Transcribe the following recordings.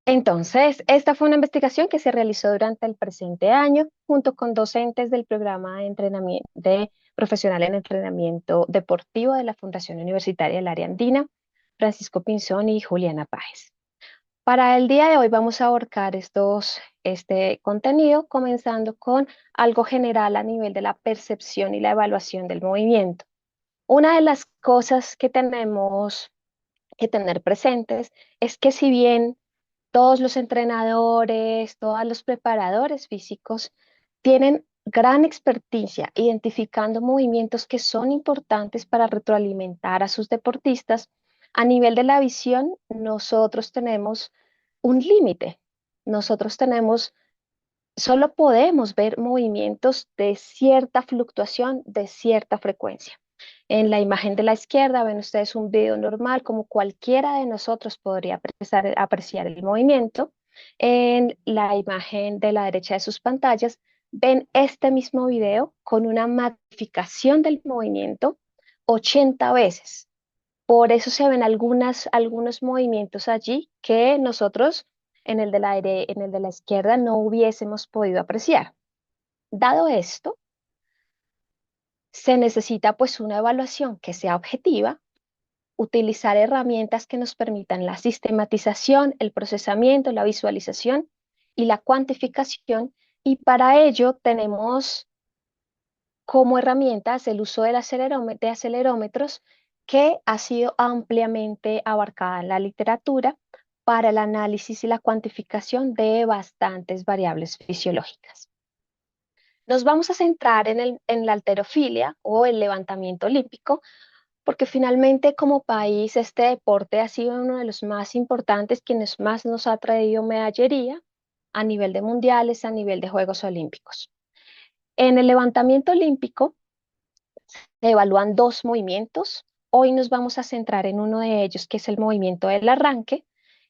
Entonces, esta fue una investigación que se realizó durante el presente año junto con docentes del programa de entrenamiento de profesional en entrenamiento deportivo de la Fundación Universitaria del Área Andina, Francisco Pinzón y Juliana Páez. Para el día de hoy vamos a abarcar este contenido, comenzando con algo general a nivel de la percepción y la evaluación del movimiento. Una de las cosas que tenemos que tener presentes es que si bien todos los entrenadores, todos los preparadores físicos tienen gran experticia identificando movimientos que son importantes para retroalimentar a sus deportistas, a nivel de la visión, nosotros tenemos un límite. Nosotros tenemos, solo podemos ver movimientos de cierta fluctuación, de cierta frecuencia. En la imagen de la izquierda ven ustedes un video normal, como cualquiera de nosotros podría apreciar el movimiento. En la imagen de la derecha de sus pantallas ven este mismo video con una magnificación del movimiento 80 veces. Por eso se ven algunos movimientos allí que nosotros en el de la izquierda no hubiésemos podido apreciar. Dado esto, se necesita pues una evaluación que sea objetiva, utilizar herramientas que nos permitan la sistematización, el procesamiento, la visualización y la cuantificación. Y para ello tenemos como herramientas el uso de acelerómetros que ha sido ampliamente abarcada en la literatura para el análisis y la cuantificación de bastantes variables fisiológicas. Nos vamos a centrar en la halterofilia o el levantamiento olímpico, porque finalmente como país este deporte ha sido uno de los más importantes, quienes más nos ha traído medallería a nivel de mundiales, a nivel de Juegos Olímpicos. En el levantamiento olímpico se evalúan dos movimientos. Hoy nos vamos a centrar en uno de ellos, que es el movimiento del arranque.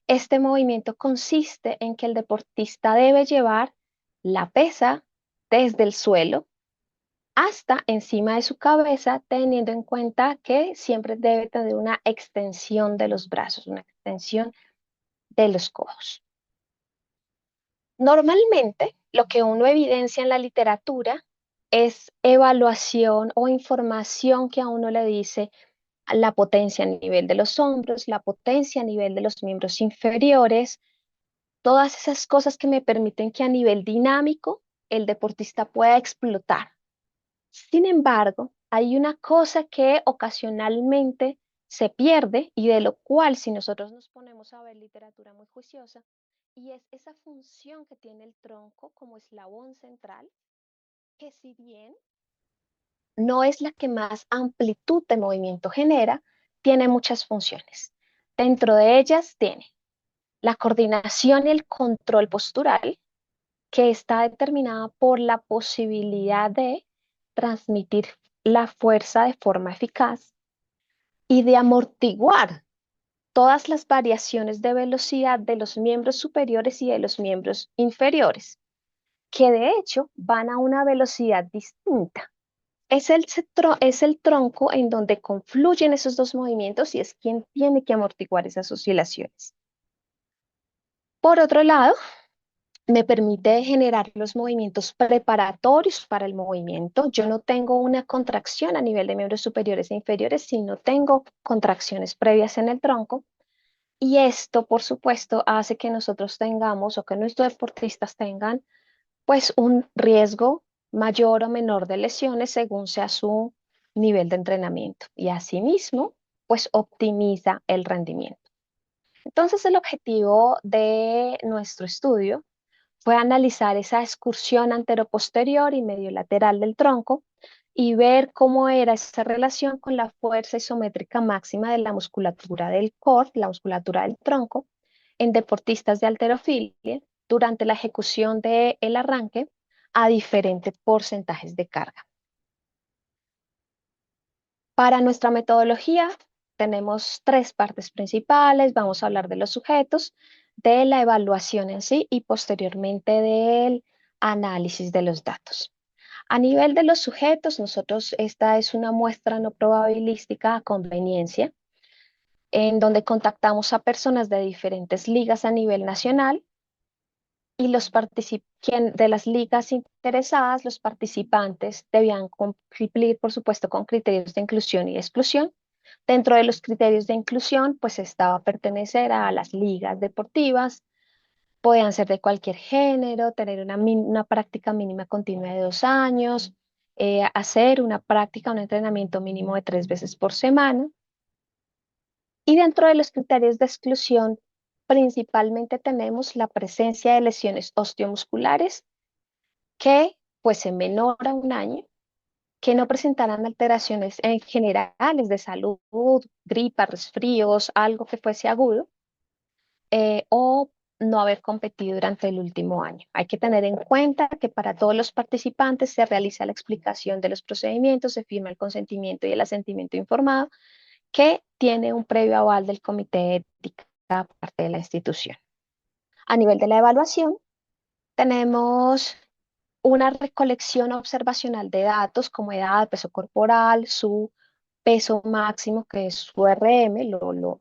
Este movimiento consiste en que el deportista debe llevar la pesa desde el suelo hasta encima de su cabeza, teniendo en cuenta que siempre debe tener una extensión de los brazos, una extensión de los codos. Normalmente, lo que uno evidencia en la literatura es evaluación o información que a uno le dice la potencia a nivel de los hombros, la potencia a nivel de los miembros inferiores, todas esas cosas que me permiten que a nivel dinámico el deportista pueda explotar. Sin embargo, hay una cosa que ocasionalmente se pierde y de lo cual si nosotros nos ponemos a ver literatura muy juiciosa, y es esa función que tiene el tronco como eslabón central, que si bien no es la que más amplitud de movimiento genera, tiene muchas funciones. Dentro de ellas tiene la coordinación y el control postural, que está determinada por la posibilidad de transmitir la fuerza de forma eficaz y de amortiguar todas las variaciones de velocidad de los miembros superiores y de los miembros inferiores, que de hecho van a una velocidad distinta. Es el tronco en donde confluyen esos dos movimientos y es quien tiene que amortiguar esas oscilaciones. Por otro lado, me permite generar los movimientos preparatorios para el movimiento. Yo no tengo una contracción a nivel de miembros superiores e inferiores, sino tengo contracciones previas en el tronco. Y esto, por supuesto, hace que nosotros tengamos o que nuestros deportistas tengan pues un riesgo mayor o menor de lesiones según sea su nivel de entrenamiento. Y asimismo, pues optimiza el rendimiento. Entonces, el objetivo de nuestro estudio fue analizar esa excursión anteroposterior y medio lateral del tronco y ver cómo era esa relación con la fuerza isométrica máxima de la musculatura del core, la musculatura del tronco, en deportistas de halterofilia durante la ejecución del arranque a diferentes porcentajes de carga. Para nuestra metodología tenemos tres partes principales. Vamos a hablar de los sujetos, de la evaluación en sí y posteriormente del análisis de los datos. A nivel de los sujetos, esta es una muestra no probabilística a conveniencia. en donde contactamos a personas de diferentes ligas a nivel nacional y de las ligas interesadas, los participantes debían cumplir, por supuesto, con criterios de inclusión y exclusión. Dentro de los criterios de inclusión, pues estaba pertenecer a las ligas deportivas, podían ser de cualquier género, tener una práctica mínima continua de 2 años, hacer una práctica, un entrenamiento mínimo de 3 veces por semana. Y dentro de los criterios de exclusión, principalmente tenemos la presencia de lesiones osteomusculares que, pues en menor a 1 año, que no presentaran alteraciones en generales de salud, gripa, resfríos, algo que fuese agudo, o no haber competido durante el último año. Hay que tener en cuenta que para todos los participantes se realiza la explicación de los procedimientos, se firma el consentimiento y el asentimiento informado, que tiene un previo aval del comité de ética por parte de la institución. A nivel de la evaluación, tenemos una recolección observacional de datos como edad, peso corporal, su peso máximo, que es su RM,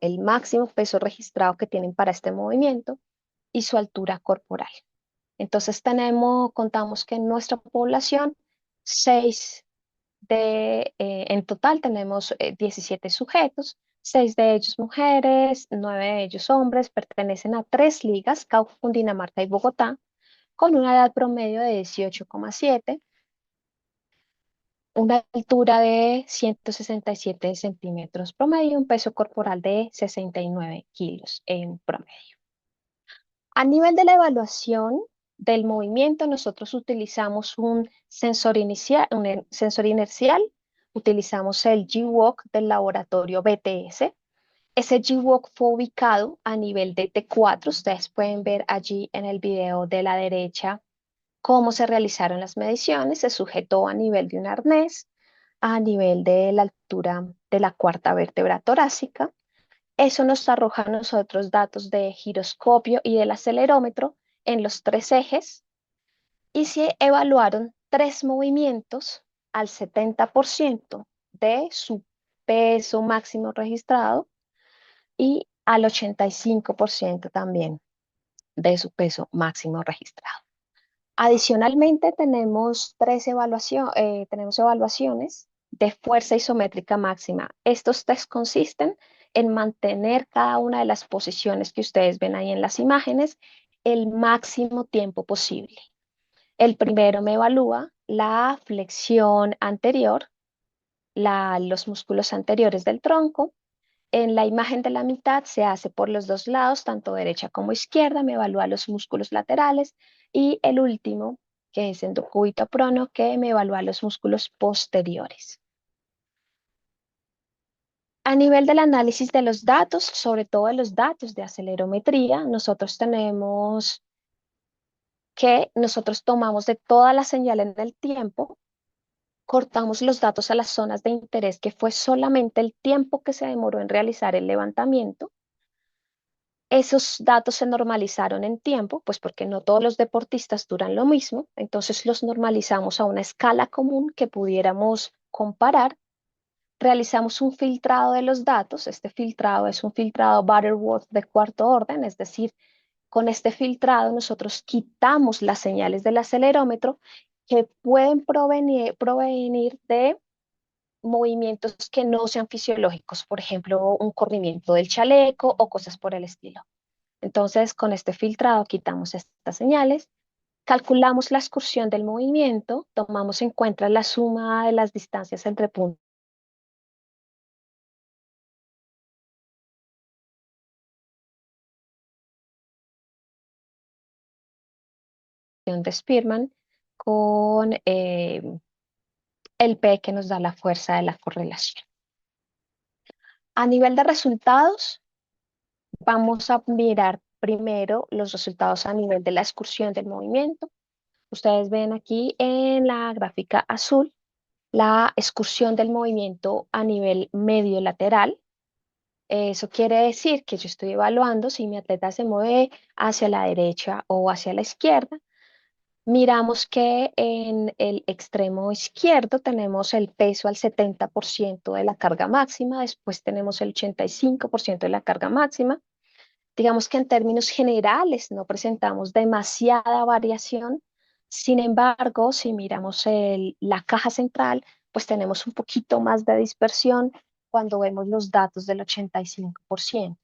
el máximo peso registrado que tienen para este movimiento, y su altura corporal. Entonces contamos que en nuestra población, en total tenemos 17 sujetos, 6 de ellos mujeres, 9 de ellos hombres, pertenecen a 3 ligas, Cauca, Cundinamarca y Bogotá, con una edad promedio de 18,7, una altura de 167 centímetros promedio, un peso corporal de 69 kilos en promedio. A nivel de la evaluación del movimiento, nosotros utilizamos un sensor inercial, utilizamos el G-Walk del laboratorio BTS. Ese G-Walk fue ubicado a nivel de T4. Ustedes pueden ver allí en el video de la derecha cómo se realizaron las mediciones. Se sujetó a nivel de un arnés, a nivel de la altura de la cuarta vértebra torácica. Eso nos arroja a nosotros datos de giroscopio y del acelerómetro en los 3 ejes, y se evaluaron 3 movimientos al 70% de su peso máximo registrado y al 85% también de su peso máximo registrado. Adicionalmente, tenemos evaluaciones de fuerza isométrica máxima. Estos test consisten en mantener cada una de las posiciones que ustedes ven ahí en las imágenes el máximo tiempo posible. El primero me evalúa la flexión anterior, los músculos anteriores del tronco. En la imagen de la mitad se hace por los dos lados, tanto derecha como izquierda, me evalúa los músculos laterales, y el último, que es en cúbito prono, que me evalúa los músculos posteriores. A nivel del análisis de los datos, sobre todo de los datos de acelerometría, nosotros tenemos que nosotros tomamos de toda la señal en el tiempo, cortamos los datos a las zonas de interés, que fue solamente el tiempo que se demoró en realizar el levantamiento. Esos datos se normalizaron en tiempo, pues porque no todos los deportistas duran lo mismo, entonces los normalizamos a una escala común que pudiéramos comparar. Realizamos un filtrado de los datos. Este filtrado es un filtrado Butterworth de cuarto orden, es decir, con este filtrado nosotros quitamos las señales del acelerómetro que pueden provenir de movimientos que no sean fisiológicos, por ejemplo, un corrimiento del chaleco o cosas por el estilo. Entonces, con este filtrado quitamos estas señales, calculamos la excursión del movimiento, tomamos en cuenta la suma de las distancias entre puntos de Spearman con el P, que nos da la fuerza de la correlación. A nivel de resultados, vamos a mirar primero los resultados a nivel de la excursión del movimiento. Ustedes ven aquí en la gráfica azul la excursión del movimiento a nivel medio lateral. Eso quiere decir que yo estoy evaluando si mi atleta se mueve hacia la derecha o hacia la izquierda. Miramos que en el extremo izquierdo tenemos el peso al 70% de la carga máxima, después tenemos el 85% de la carga máxima. Digamos que en términos generales no presentamos demasiada variación. Sin embargo, si miramos la caja central, pues tenemos un poquito más de dispersión cuando vemos los datos del 85%.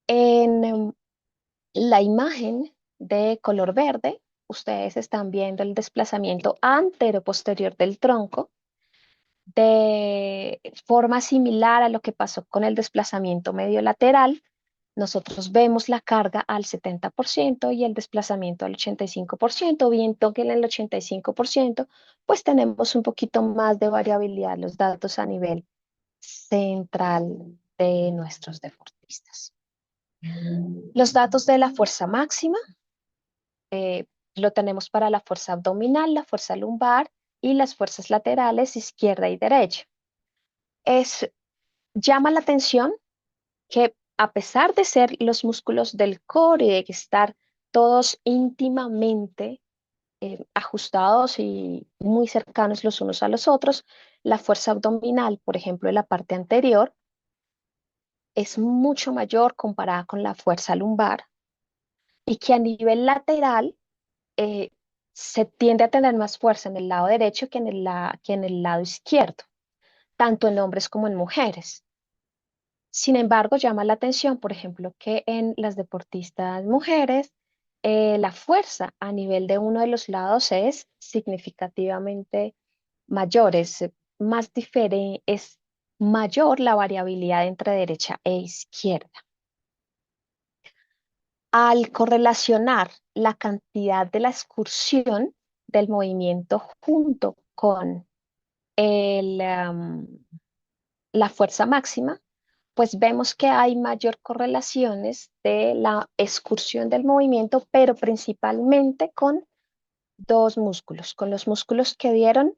En la imagen de color verde, ustedes están viendo el desplazamiento antero-posterior del tronco de forma similar a lo que pasó con el desplazamiento medio lateral. Nosotros vemos la carga al 70% y el desplazamiento al 85%, viendo que en el 85% pues tenemos un poquito más de variabilidad en los datos a nivel central de nuestros deportistas. Los datos de la fuerza máxima lo tenemos para la fuerza abdominal, la fuerza lumbar y las fuerzas laterales izquierda y derecha. Llama la atención que a pesar de ser los músculos del core y de estar todos íntimamente ajustados y muy cercanos los unos a los otros, la fuerza abdominal, por ejemplo, en la parte anterior, es mucho mayor comparada con la fuerza lumbar y que a nivel lateral eh, se tiende a tener más fuerza en el lado derecho que en el lado izquierdo, tanto en hombres como en mujeres. Sin embargo, llama la atención, por ejemplo, que en las deportistas mujeres, la fuerza a nivel de uno de los lados es significativamente mayor, es mayor la variabilidad entre derecha e izquierda. Al correlacionar la cantidad de la excursión del movimiento junto con el, la fuerza máxima, pues vemos que hay mayor correlaciones de la excursión del movimiento, pero principalmente con dos músculos, con los músculos que dieron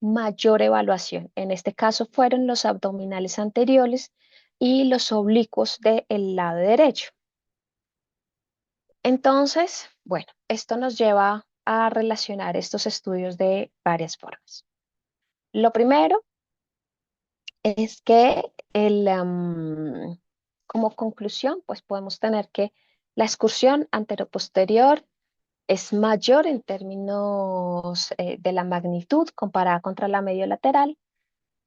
mayor evaluación. En este caso fueron los abdominales anteriores y los oblicuos del lado derecho. Entonces, bueno, esto nos lleva a relacionar estos estudios de varias formas. Lo primero es que como conclusión, pues podemos tener que la excursión anteroposterior es mayor en términos de la magnitud comparada contra la medio lateral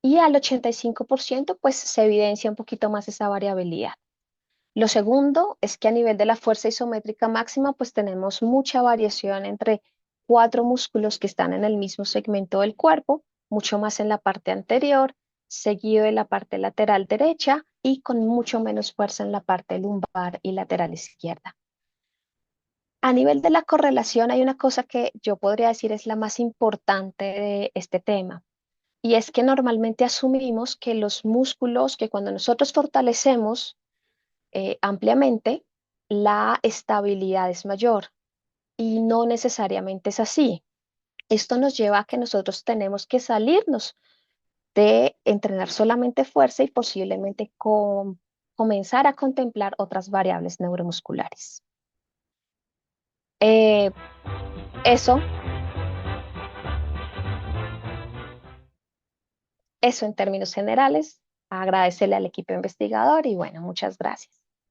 y al 85% pues se evidencia un poquito más esa variabilidad. Lo segundo es que a nivel de la fuerza isométrica máxima pues tenemos mucha variación entre cuatro músculos que están en el mismo segmento del cuerpo, mucho más en la parte anterior, seguido de la parte lateral derecha y con mucho menos fuerza en la parte lumbar y lateral izquierda. A nivel de la correlación hay una cosa que yo podría decir es la más importante de este tema y es que normalmente asumimos que los músculos, que cuando nosotros fortalecemos ampliamente, la estabilidad es mayor y no necesariamente es así. Esto nos lleva a que nosotros tenemos que salirnos de entrenar solamente fuerza y posiblemente comenzar a contemplar otras variables neuromusculares. Eh, eso, eso en términos generales. Agradecerle al equipo investigador y bueno, muchas gracias.